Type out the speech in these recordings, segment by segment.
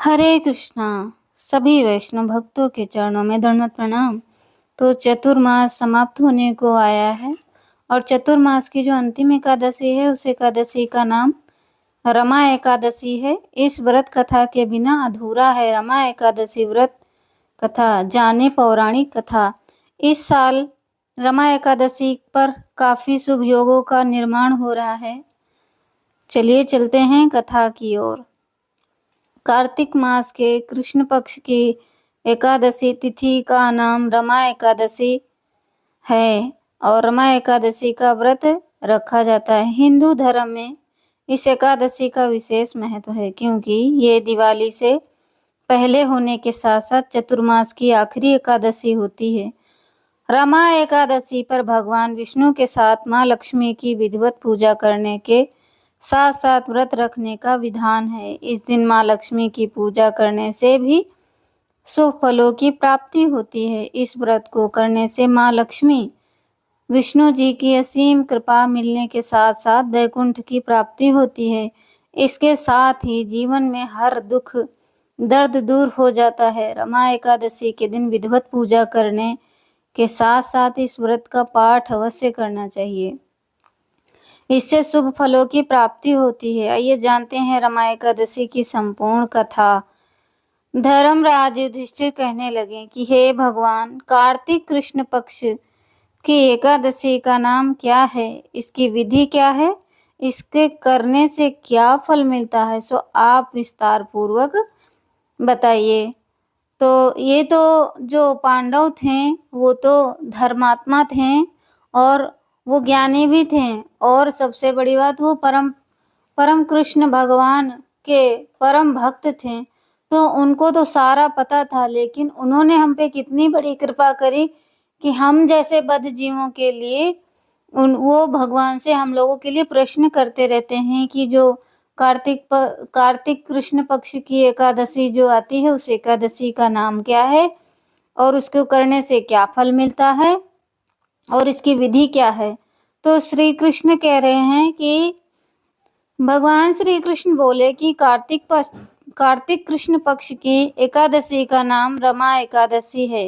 हरे कृष्णा। सभी वैष्णव भक्तों के चरणों में दंडवत प्रणाम। तो चतुर्मास समाप्त होने को आया है और चतुर्मास की जो अंतिम एकादशी है उस एकादशी का नाम रमा एकादशी है। इस व्रत कथा के बिना अधूरा है रमा एकादशी व्रत कथा। जाने पौराणिक कथा। इस साल रमा एकादशी पर काफी शुभ योगों का निर्माण हो रहा है। चलिए चलते हैं कथा की ओर। कार्तिक मास के कृष्ण पक्ष की एकादशी तिथि का नाम रमा एकादशी है और रमा एकादशी का व्रत रखा जाता है। हिंदू धर्म में इस एकादशी का विशेष महत्व है क्योंकि ये दिवाली से पहले होने के साथ साथ चतुर्मास की आखिरी एकादशी होती है। रमा एकादशी पर भगवान विष्णु के साथ माँ लक्ष्मी की विधिवत पूजा करने के साथ साथ व्रत रखने का विधान है। इस दिन माँ लक्ष्मी की पूजा करने से भी शुभ फलों की प्राप्ति होती है। इस व्रत को करने से माँ लक्ष्मी विष्णु जी की असीम कृपा मिलने के साथ साथ वैकुंठ की प्राप्ति होती है। इसके साथ ही जीवन में हर दुख दर्द दूर हो जाता है। रमा एकादशी के दिन विधिवत पूजा करने के साथ साथ इस व्रत का पाठ अवश्य करना चाहिए। इससे शुभ फलों की प्राप्ति होती है। आइए जानते हैं रमा एकादशी की संपूर्ण कथा। धर्मराज युधिष्ठिर कहने लगे कि हे भगवान, कार्तिक कृष्ण पक्ष की एकादशी का नाम क्या है, इसकी विधि क्या है, इसके करने से क्या फल मिलता है, सो आप विस्तार पूर्वक बताइए। तो ये तो जो पांडव थे वो तो धर्मात्मा थे और वो ज्ञानी भी थे और सबसे बड़ी बात वो परम कृष्ण भगवान के परम भक्त थे। तो उनको तो सारा पता था, लेकिन उन्होंने हम पे कितनी बड़ी कृपा करी कि हम जैसे बद्ध जीवों के लिए वो भगवान से हम लोगों के लिए प्रश्न करते रहते हैं कि जो कार्तिक कृष्ण पक्ष की एकादशी जो आती है उस एकादशी का नाम क्या है और उसको करने से क्या फल मिलता है और इसकी विधि क्या है। तो श्री कृष्ण कह रहे हैं कि भगवान श्री कृष्ण बोले कि कार्तिक कृष्ण पक्ष की एकादशी का नाम रमा एकादशी है।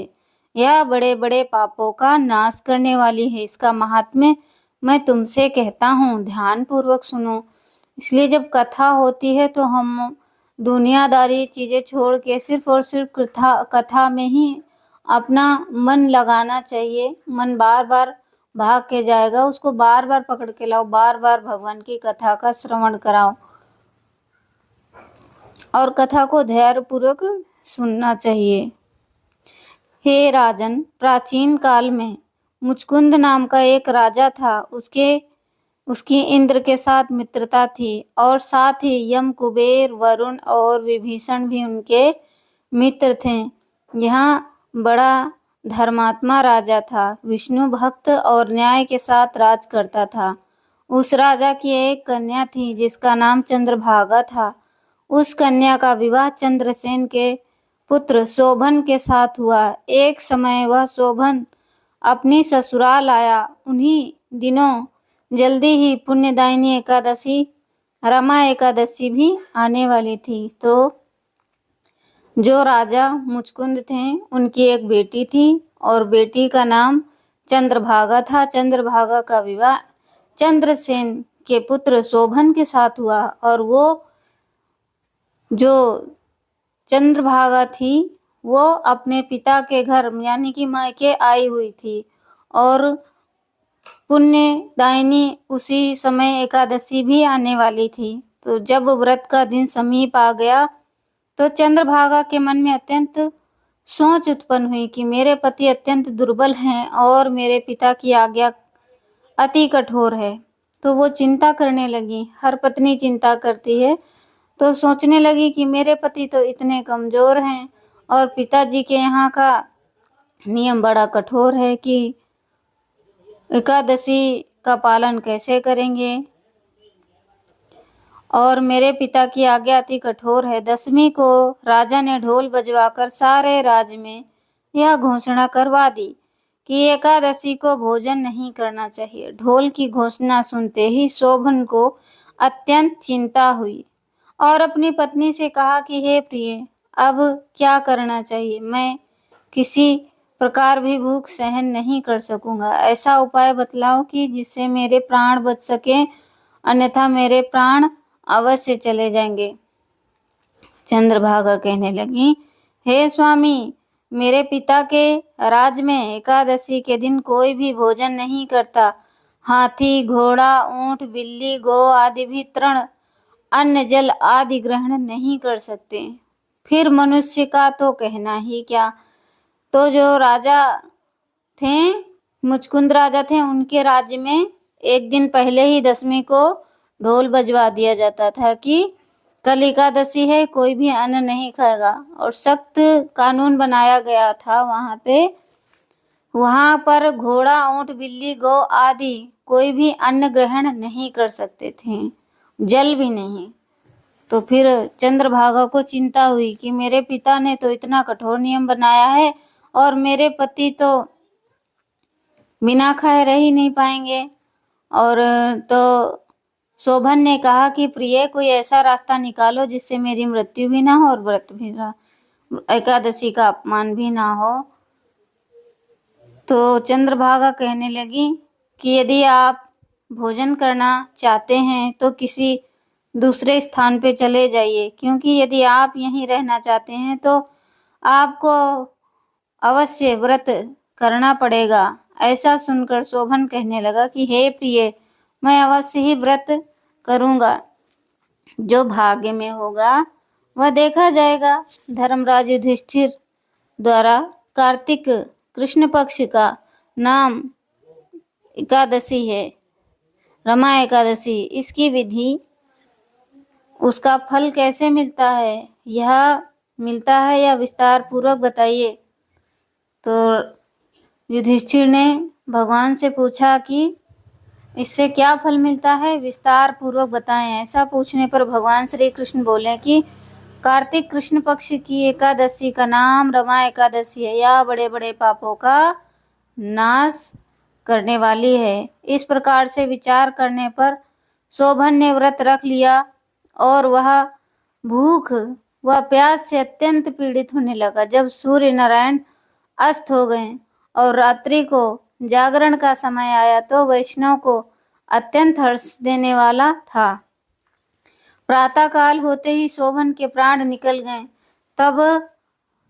यह बड़े बड़े पापों का नाश करने वाली है। इसका महात्म्य मैं तुमसे कहता हूँ, ध्यान पूर्वक सुनो। इसलिए जब कथा होती है तो हम दुनियादारी चीजें छोड़ के सिर्फ और सिर्फ कथा में ही अपना मन लगाना चाहिए। मन बार बार भाग के जाएगा, उसको बार बार पकड़ के लाओ, बार बार भगवान की कथा का श्रवण कराओ और कथा को धैर्य पूर्वक सुनना चाहिए। हे राजन, प्राचीन काल में मुचकुंद नाम का एक राजा था। उसकी इंद्र के साथ मित्रता थी और साथ ही यम, कुबेर, वरुण और विभीषण भी उनके मित्र थे। यहाँ बड़ा धर्मात्मा राजा था, विष्णु भक्त और न्याय के साथ राज करता था। उस राजा की एक कन्या थी जिसका नाम चंद्रभागा था। उस कन्या का विवाह चंद्रसेन के पुत्र शोभन के साथ हुआ। एक समय वह शोभन अपनी ससुराल आया। उन्हीं दिनों जल्दी ही पुण्यदायिनी एकादशी रमा एकादशी भी आने वाली थी। तो जो राजा मुचकुंद थे उनकी एक बेटी थी और बेटी का नाम चंद्रभागा था। चंद्रभागा का विवाह चंद्रसेन के पुत्र शोभन के साथ हुआ और वो जो चंद्रभागा थी वो अपने पिता के घर यानी कि मायके आई हुई थी और पुण्यदायिनी उसी समय एकादशी भी आने वाली थी। तो जब व्रत का दिन समीप आ गया तो चंद्रभागा के मन में अत्यंत सोच उत्पन्न हुई कि मेरे पति अत्यंत दुर्बल हैं और मेरे पिता की आज्ञा अति कठोर है। तो वो चिंता करने लगी। हर पत्नी चिंता करती है। तो सोचने लगी कि मेरे पति तो इतने कमजोर हैं और पिताजी के यहाँ का नियम बड़ा कठोर है कि एकादशी का पालन कैसे करेंगे और मेरे पिता की आज्ञा अति कठोर है। दसवीं को राजा ने ढोल बजवाकर सारे राज्य में यह घोषणा करवा दी कि एकादशी को भोजन नहीं करना चाहिए। ढोल की घोषणा सुनते ही शोभन को अत्यंत चिंता हुई और अपनी पत्नी से कहा कि हे प्रिय, अब क्या करना चाहिए? मैं किसी प्रकार भी भूख सहन नहीं कर सकूंगा। ऐसा उपाय बतलाओ कि जिससे मेरे प्राण बच सके, अन्यथा मेरे प्राण अवश्य चले जाएंगे। चंद्रभागा कहने लगी, हे स्वामी, मेरे पिता के राज में एकादशी के दिन कोई भी भोजन नहीं करता। हाथी, घोड़ा, ऊंट, बिल्ली, गौ आदि भी तृण अन्न जल आदि ग्रहण नहीं कर सकते। फिर मनुष्य का तो कहना ही क्या। तो जो राजा थे, मुचकुंद राजा थे, उनके राज्य में एक दिन पहले ही दशमी को ढोल बजवा दिया जाता था कि कल एकादशी है, कोई भी अन्न नहीं खाएगा। और सख्त कानून बनाया गया था वहां पर घोड़ा, ऊंट, बिल्ली, गौ आदि कोई भी अन्न ग्रहण नहीं कर सकते थे, जल भी नहीं। तो फिर चंद्रभागा को चिंता हुई कि मेरे पिता ने तो इतना कठोर नियम बनाया है और मेरे पति तो बिना खाए रह ही नहीं पाएंगे। और तो शोभन ने कहा कि प्रिय, कोई ऐसा रास्ता निकालो जिससे मेरी मृत्यु भी ना हो और व्रत भी ना, एकादशी का अपमान भी ना हो। तो चंद्रभागा कहने लगी कि यदि आप भोजन करना चाहते हैं तो किसी दूसरे स्थान पे चले जाइए, क्योंकि यदि आप यहीं रहना चाहते हैं तो आपको अवश्य व्रत करना पड़ेगा। ऐसा सुनकर शोभन कहने लगा कि हे प्रिय, मैं अवश्य ही व्रत करूंगा, जो भाग्य में होगा वह देखा जाएगा। धर्मराज युधिष्ठिर द्वारा कार्तिक कृष्ण पक्ष का नाम एकादशी है, रमा एकादशी। इसकी विधि, उसका फल कैसे मिलता है, यह मिलता है या विस्तार पूर्वक बताइए। तो युधिष्ठिर ने भगवान से पूछा कि इससे क्या फल मिलता है, विस्तार पूर्वक बताएं। ऐसा पूछने पर भगवान श्री कृष्ण बोले कि कार्तिक कृष्ण पक्ष की एकादशी का नाम रमा एकादशी है। यह बड़े बड़े पापों का नाश करने वाली है। इस प्रकार से विचार करने पर शोभन ने व्रत रख लिया और वह भूख व प्यास से अत्यंत पीड़ित होने लगा। जब सूर्य नारायण अस्त हो गए और रात्रि को जागरण का समय आया तो वैष्णव को अत्यंत हर्ष देने वाला था। प्रातः काल होते ही शोभन के प्राण निकल गए। तब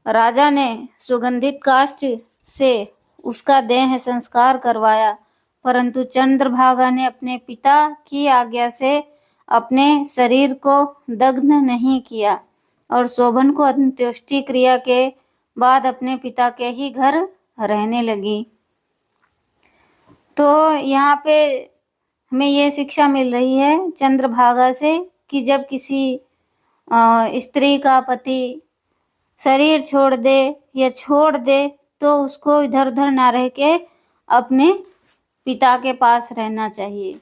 राजा ने सुगंधित काष्ठ से उसका देह संस्कार करवाया, परंतु चंद्रभागा ने अपने पिता की आज्ञा से अपने शरीर को दग्ध नहीं किया और शोभन को अंत्येष्टि क्रिया के बाद अपने पिता के ही घर रहने लगी। तो यहाँ पे हमें ये शिक्षा मिल रही है चंद्रभागा से कि जब किसी स्त्री का पति शरीर छोड़ दे या छोड़ दे तो उसको इधर उधर ना रह के अपने पिता के पास रहना चाहिए।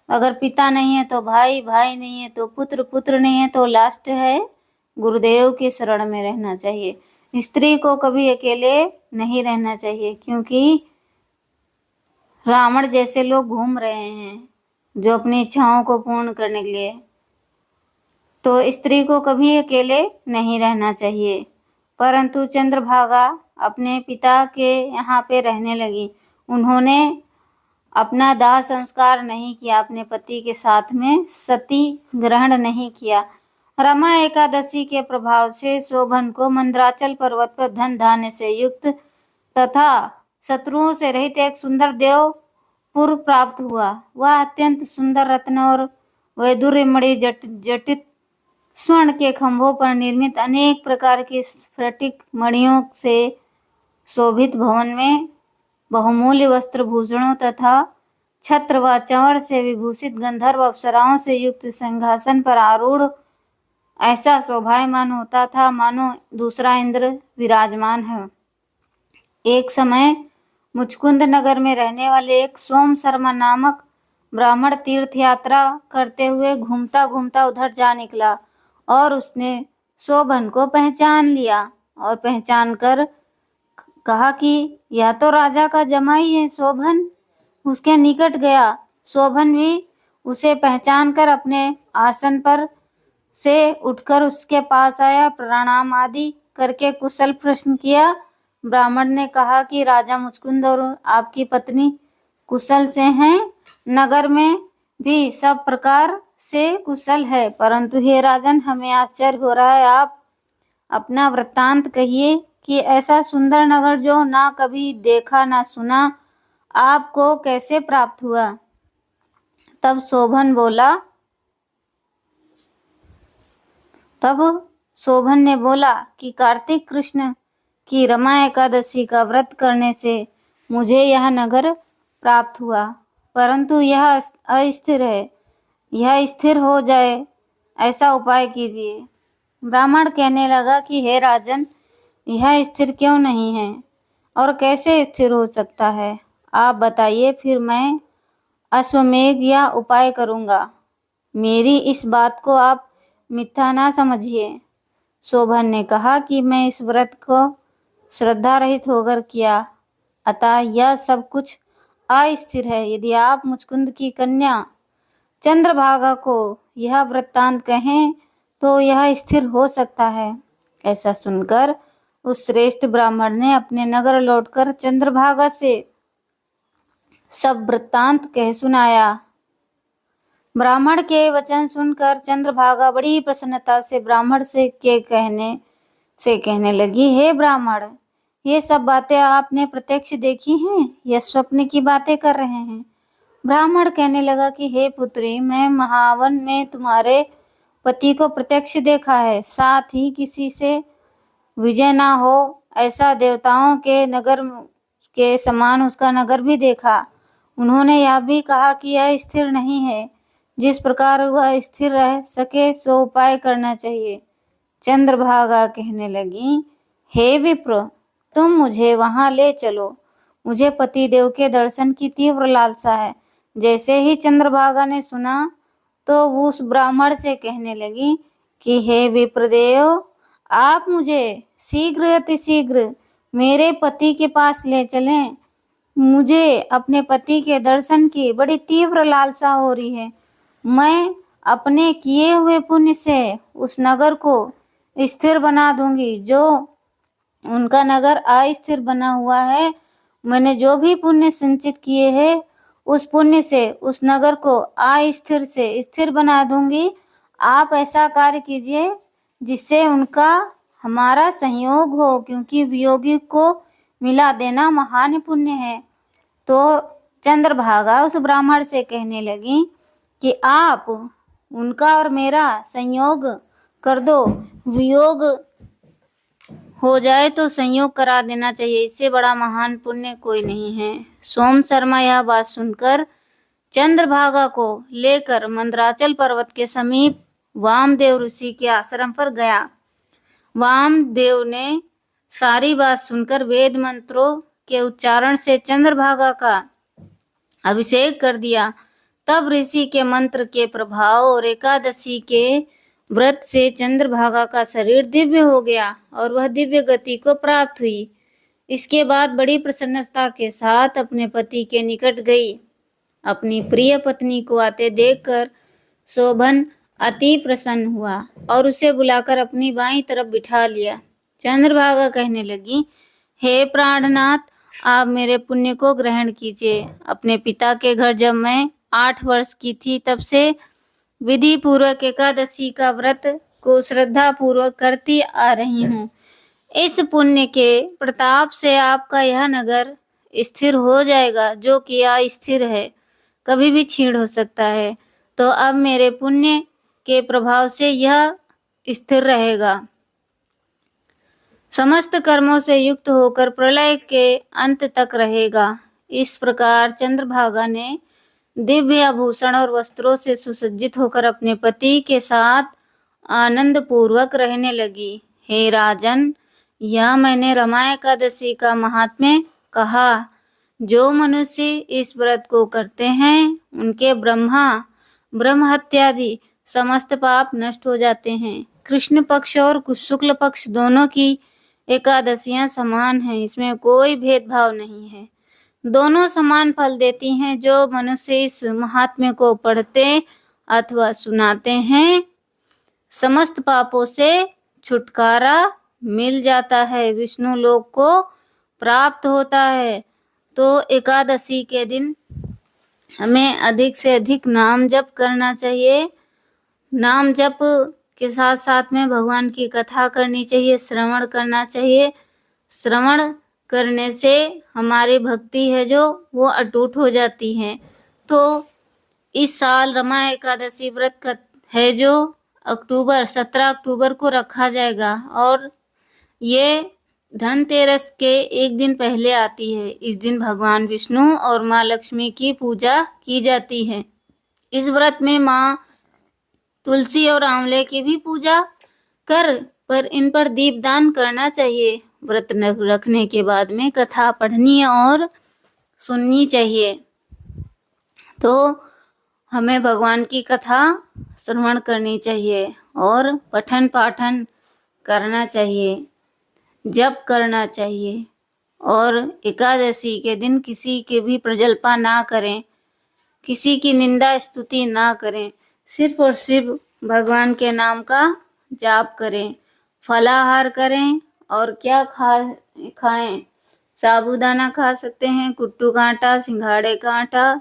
अगर पिता नहीं है तो भाई, भाई नहीं है तो पुत्र, पुत्र नहीं है तो लास्ट है गुरुदेव के शरण में रहना चाहिए। स्त्री को कभी अकेले नहीं रहना चाहिए, क्योंकि रावण जैसे लोग घूम रहे हैं जो अपनी इच्छाओं को पूर्ण करने के लिए। तो स्त्री को कभी अकेले नहीं रहना चाहिए। परंतु चंद्रभागा अपने पिता के यहाँ पे रहने लगी। उन्होंने अपना दाह संस्कार नहीं किया, अपने पति के साथ में सती ग्रहण नहीं किया। रमा एकादशी के प्रभाव से शोभन को मंदराचल पर्वत पर धन धान्य से युक्त तथा शत्रुओं से रहित एक सुंदर देवपुर प्राप्त हुआ। वह अत्यंत सुंदर रत्न और वैदुर्यमणि जटित स्वर्ण के खंभों पर निर्मित अनेक प्रकार की स्फटिक मणियों से शोभित भवन में बहुमूल्य वस्त्र भूषणों तथा छत्र व चंवर से विभूषित गंधर्व अप्सराओं से युक्त सिंहासन पर आरूढ़ ऐसा शोभायमान होता था मानो दूसरा इंद्र विराजमान है। एक समय मुचकुंद नगर में रहने वाले एक सोम शर्मा नामक ब्राह्मण तीर्थ यात्रा करते हुए घूमता घूमता उधर जा निकला और उसने शोभन को पहचान लिया और पहचान कर कहा कि यह तो राजा का जमाई है शोभन। उसके निकट गया। शोभन भी उसे पहचान कर अपने आसन पर से उठकर उसके पास आया, प्रणाम आदि करके कुशल प्रश्न किया। ब्राह्मण ने कहा कि राजा मुचकुंद और आपकी पत्नी कुशल से हैं। नगर में भी सब प्रकार से कुशल है, परंतु हे राजन, हमें आश्चर्य हो रहा है। आप अपना वृत्तांत कहिए कि ऐसा सुंदर नगर जो ना कभी देखा ना सुना, आपको कैसे प्राप्त हुआ। तब शोभन ने बोला कि कार्तिक कृष्ण की रमा एकादशी का व्रत करने से मुझे यह नगर प्राप्त हुआ, परंतु यह अस्थिर है। यह स्थिर हो जाए ऐसा उपाय कीजिए। ब्राह्मण कहने लगा कि हे राजन, यह स्थिर क्यों नहीं है और कैसे स्थिर हो सकता है? आप बताइए, फिर मैं अश्वमेघ या उपाय करूँगा। मेरी इस बात को आप मिथ्या ना समझिए। शोभन ने कहा कि मैं इस व्रत को श्रद्धा रहित होकर किया, अतः यह सब कुछ अस्थिर है। यदि आप मुचकुंद की कन्या चंद्रभागा को यह वृत्तांत कहें तो यह स्थिर हो सकता है। ऐसा सुनकर उस श्रेष्ठ ब्राह्मण ने अपने नगर लौटकर चंद्रभागा से सब वृत्तांत कह सुनाया। ब्राह्मण के वचन सुनकर चंद्रभागा बड़ी प्रसन्नता से ब्राह्मण से कहने लगी, हे ब्राह्मण, ये सब बातें आपने प्रत्यक्ष देखी हैं या स्वप्न की बातें कर रहे हैं? ब्राह्मण कहने लगा कि हे पुत्री, मैं महावन में तुम्हारे पति को प्रत्यक्ष देखा है, साथ ही किसी से विजय ना हो ऐसा देवताओं के नगर के समान उसका नगर भी देखा। उन्होंने यह भी कहा कि यह स्थिर नहीं है, जिस प्रकार वह स्थिर रह सके सो उपाय करना चाहिए। चंद्रभागा कहने लगी, हे विप्र, तुम मुझे वहां ले चलो, मुझे पतिदेव के दर्शन की तीव्र लालसा है। जैसे ही चंद्रभागा ने सुना तो वो उस ब्राह्मण से कहने लगी कि हे विप्रदेव, आप मुझे शीघ्र अतिशीघ्र मेरे पति के पास ले चलें। मुझे अपने पति के दर्शन की बड़ी तीव्र लालसा हो रही है। मैं अपने किए हुए पुण्य से उस नगर को स्थिर बना दूंगी, जो उनका नगर अस्थिर बना हुआ है। मैंने जो भी पुण्य संचित किए हैं, उस पुण्य से उस नगर को अस्थिर से स्थिर बना दूंगी। आप ऐसा कार्य कीजिए जिससे उनका हमारा संयोग हो, क्योंकि वियोगी को मिला देना महान पुण्य है। तो चंद्रभागा उस ब्राह्मण से कहने लगी कि आप उनका और मेरा संयोग कर दो, वियोग हो जाए तो संयोग करा देना चाहिए, इससे बड़ा महान पुण्य कोई नहीं है। सोम शर्मा यह बात सुनकर चंद्रभागा को लेकर मंदराचल पर्वत के समीप वामदेव ऋषि के आश्रम पर गया। वामदेव ने सारी बात सुनकर वेद मंत्रों के उच्चारण से चंद्रभागा का अभिषेक कर दिया। तब ऋषि के मंत्र के प्रभाव और एकादशी के व्रत से चंद्रभागा का शरीर दिव्य हो गया और वह दिव्य गति को प्राप्त हुई। इसके बाद बड़ी प्रसन्नता के साथ अपने पति के निकट गई। अपनी प्रिय पत्नी को आते देखकर शोभन अति प्रसन्न हुआ और उसे बुलाकर अपनी बाईं तरफ बिठा लिया। चंद्रभागा कहने लगी, हे प्राणनाथ, आप मेरे पुण्य को ग्रहण कीजिए। अपने पिता के घर जब मैं 8 वर्ष की थी, तब से विधि पूर्वक एकादशी का व्रत को श्रद्धा पूर्वक करती आ रही हूँ। इस पुण्य के प्रताप से आपका यह नगर स्थिर हो जाएगा, जो कि अस्थिर है, कभी भी क्षीण हो सकता है। तो अब मेरे पुण्य के प्रभाव से यह स्थिर रहेगा, समस्त कर्मों से युक्त होकर प्रलय के अंत तक रहेगा। इस प्रकार चंद्रभागा ने दिव्य आभूषण और वस्त्रों से सुसज्जित होकर अपने पति के साथ आनंद पूर्वक रहने लगी। हे राजन, यह मैंने रमा एकादशी का महात्म्य कहा। जो मनुष्य इस व्रत को करते हैं, उनके ब्रह्म हत्यादि समस्त पाप नष्ट हो जाते हैं। कृष्ण पक्ष और शुक्ल पक्ष दोनों की एकादशियां समान हैं, इसमें कोई भेदभाव नहीं है। दोनों समान फल देती हैं। जो मनुष्य इस महात्म्य को पढ़ते अथवा सुनाते हैं, समस्त पापों से छुटकारा मिल जाता है, विष्णु लोक को प्राप्त होता है। तो एकादशी के दिन हमें अधिक से अधिक नाम जप करना चाहिए। नाम जप के साथ साथ में भगवान की कथा करनी चाहिए, श्रवण करना चाहिए। श्रवण करने से हमारी भक्ति है जो वो अटूट हो जाती है। तो इस साल रमा एकादशी व्रत है जो 17 अक्टूबर को रखा जाएगा और ये धनतेरस के एक दिन पहले आती है। इस दिन भगवान विष्णु और माँ लक्ष्मी की पूजा की जाती है। इस व्रत में माँ तुलसी और आंवले की भी पूजा पर इन पर दीपदान करना चाहिए। व्रत रखने के बाद में कथा पढ़नी और सुननी चाहिए। तो हमें भगवान की कथा श्रवण करनी चाहिए और पठन पाठन करना चाहिए, जप करना चाहिए। और एकादशी के दिन किसी के भी प्रजल्पा ना करें, किसी की निंदा स्तुति ना करें, सिर्फ और सिर्फ भगवान के नाम का जाप करें, फलाहार करें। और क्या खाएं? साबूदाना खा सकते हैं, कुट्टू का आटा, सिंघाड़े का आटा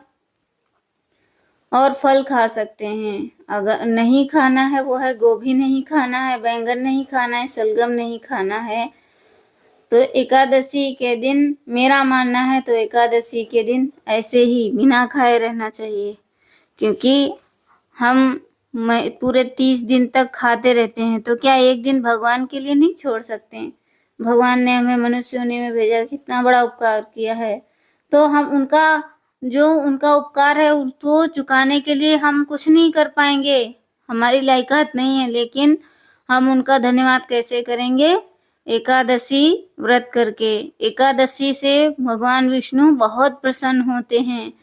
और फल खा सकते हैं। अगर नहीं खाना है वो है गोभी नहीं खाना है, बैंगन नहीं खाना है, शलगम नहीं खाना है। तो एकादशी के दिन मेरा मानना है तो एकादशी के दिन ऐसे ही बिना खाए रहना चाहिए, क्योंकि हम पूरे 30 दिन तक खाते रहते हैं तो क्या एक दिन भगवान के लिए नहीं छोड़ सकते हैं? भगवान ने हमें मनुष्य होने में भेजा, कितना बड़ा उपकार किया है। तो हम उनका उपकार है उसको चुकाने के लिए हम कुछ नहीं कर पाएंगे, हमारी लायकात नहीं है, लेकिन हम उनका धन्यवाद कैसे करेंगे? एकादशी व्रत करके। एकादशी से भगवान विष्णु बहुत प्रसन्न होते हैं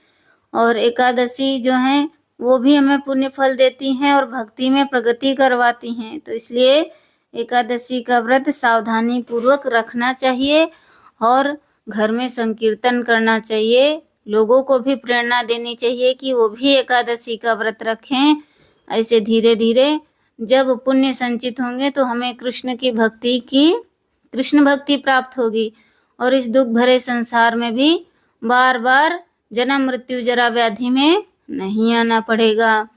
और एकादशी जो है वो भी हमें पुण्य फल देती हैं और भक्ति में प्रगति करवाती हैं। तो इसलिए एकादशी का व्रत सावधानी पूर्वक रखना चाहिए और घर में संकीर्तन करना चाहिए। लोगों को भी प्रेरणा देनी चाहिए कि वो भी एकादशी का व्रत रखें। ऐसे धीरे धीरे जब पुण्य संचित होंगे तो हमें कृष्ण भक्ति प्राप्त होगी और इस दुख भरे संसार में भी बार बार जन्म मृत्यु जरा व्याधि में नहीं आना पड़ेगा।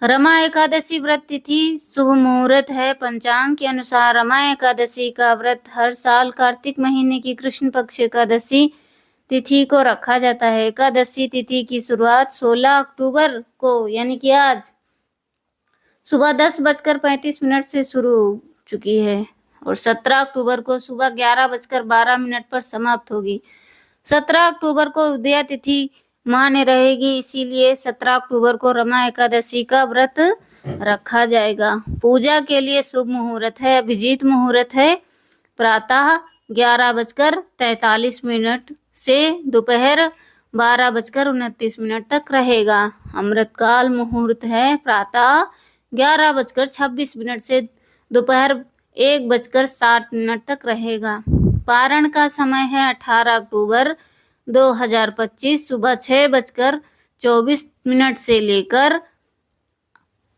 रमा एकादशी व्रत तिथि शुभ मुहूर्त है। पंचांग के अनुसार रमा एकादशी का व्रत हर साल कार्तिक महीने की कृष्ण पक्ष एकादशी तिथि को रखा जाता है। एकादशी तिथि की शुरुआत 16 अक्टूबर को यानी कि आज सुबह 10:35 से शुरू हो चुकी है और 17 अक्टूबर को सुबह 11:12 पर समाप्त होगी। 17 अक्टूबर को उदया तिथि मान्य रहेगी, इसीलिए 17 अक्टूबर को रमा एकादशी का व्रत रखा जाएगा। पूजा के लिए शुभ मुहूर्त है, अभिजीत मुहूर्त है, प्रातः 11:43 से दोपहर 12:29 तक रहेगा। अमृतकाल मुहूर्त है, प्रातः 11:26 से दोपहर 1:60 तक रहेगा। पारण का समय है 18 अक्टूबर 2025 सुबह 6:24 से लेकर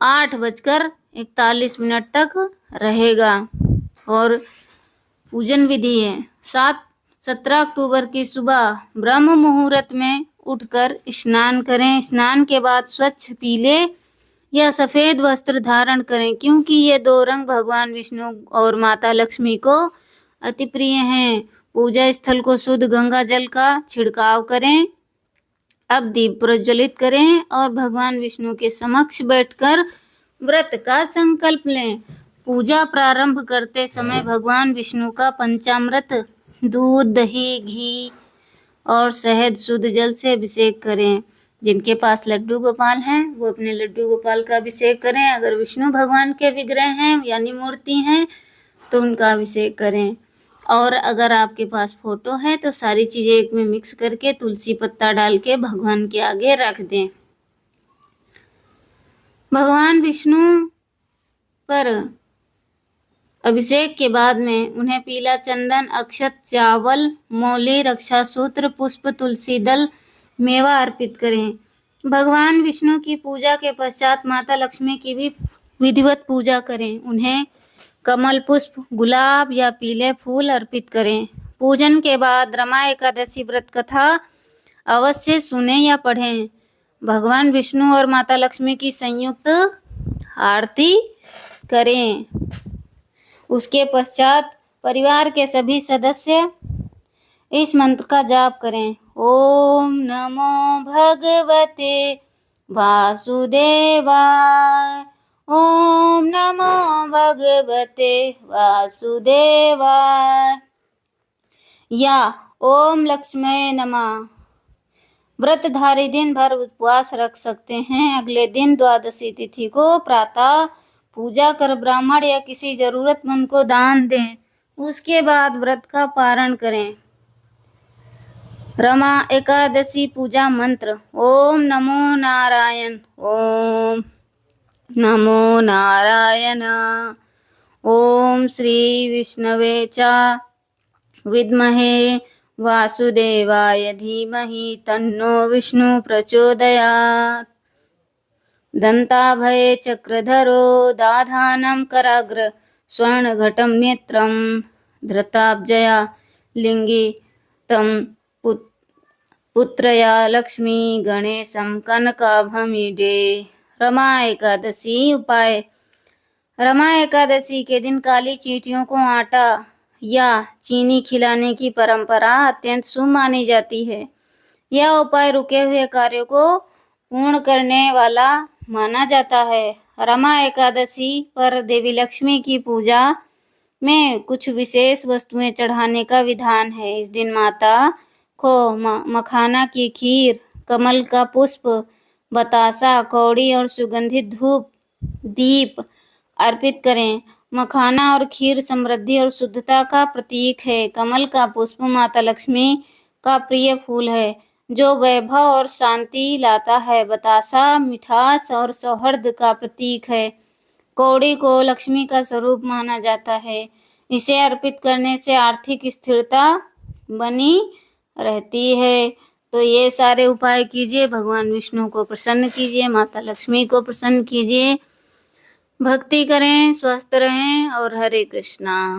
8:41 तक रहेगा। और पूजन विधि है 17 अक्टूबर की सुबह ब्रह्म मुहूर्त में उठकर स्नान करें। स्नान के बाद स्वच्छ पीले या सफेद वस्त्र धारण करें, क्योंकि ये दो रंग भगवान विष्णु और माता लक्ष्मी को अति प्रिय हैं। पूजा स्थल को शुद्ध गंगा जल का छिड़काव करें। अब दीप प्रज्वलित करें और भगवान विष्णु के समक्ष बैठकर व्रत का संकल्प लें। पूजा प्रारंभ करते समय भगवान विष्णु का पंचामृत दूध, दही, घी और शहद शुद्ध जल से अभिषेक करें। जिनके पास लड्डू गोपाल हैं वो अपने लड्डू गोपाल का अभिषेक करें। अगर विष्णु भगवान के विग्रह हैं यानी मूर्ति हैं तो उनका अभिषेक करें। और अगर आपके पास फोटो है तो सारी चीज़ें एक में मिक्स करके तुलसी पत्ता डाल के भगवान के आगे रख दें। भगवान विष्णु पर अभिषेक के बाद में उन्हें पीला चंदन, अक्षत, चावल, मौली, रक्षा सूत्र, पुष्प, तुलसी दल, मेवा अर्पित करें। भगवान विष्णु की पूजा के पश्चात माता लक्ष्मी की भी विधिवत पूजा करें। उन्हें कमल पुष्प, गुलाब या पीले फूल अर्पित करें। पूजन के बाद रमा एकादशी व्रत कथा अवश्य सुने या पढ़ें। भगवान विष्णु और माता लक्ष्मी की संयुक्त आरती करें। उसके पश्चात परिवार के सभी सदस्य इस मंत्र का जाप करें। ओम नमो भगवते वासुदेवाय। ओम नमो भगवते वासुदेवाय या ओम लक्ष्मणे नमः। व्रतधारी दिन भर उपवास रख सकते हैं। अगले दिन द्वादशी तिथि को प्रातः पूजा कर ब्राह्मण या किसी जरूरतमंद को दान दें। उसके बाद व्रत का पारण करें। रमा एकादशी पूजा मंत्र। ओम नमो नारायण। ओम नमो नारायण। ओम श्री विष्णवे च विद्महे वासुदेवाय धीमहि तन्नो विष्णु प्रचोदयात्। दंताभये चक्रधरो दाधानं कराग्र स्वर्णघटं नेत्रं धृताब्जया लिंगी तं पुत्रया लक्ष्मी गणेशं कनकाभमीडे। रमा एकादशी उपाय। रमा एकादशी के दिन काली चींटियों को आटा या चीनी खिलाने की परंपरा अत्यंत शुभ मानी जाती है। यह उपाय रुके हुए कार्यों को पूर्ण करने वाला माना जाता है। रमा एकादशी पर देवी लक्ष्मी की पूजा में कुछ विशेष वस्तुएं चढ़ाने का विधान है। इस दिन माता को मखाना की खीर, कमल का पुष्प, बतासा, कौड़ी और सुगंधित धूप दीप अर्पित करें। मखाना और खीर समृद्धि और शुद्धता का प्रतीक है। कमल का पुष्प माता लक्ष्मी का प्रिय फूल है जो वैभव और शांति लाता है। बतासा मिठास और सौहार्द का प्रतीक है। कौड़ी को लक्ष्मी का स्वरूप माना जाता है। इसे अर्पित करने से आर्थिक स्थिरता बनी रहती है। तो ये सारे उपाय कीजिए, भगवान विष्णु को प्रसन्न कीजिए, माता लक्ष्मी को प्रसन्न कीजिए, भक्ति करें, स्वस्थ रहें और हरे कृष्णा।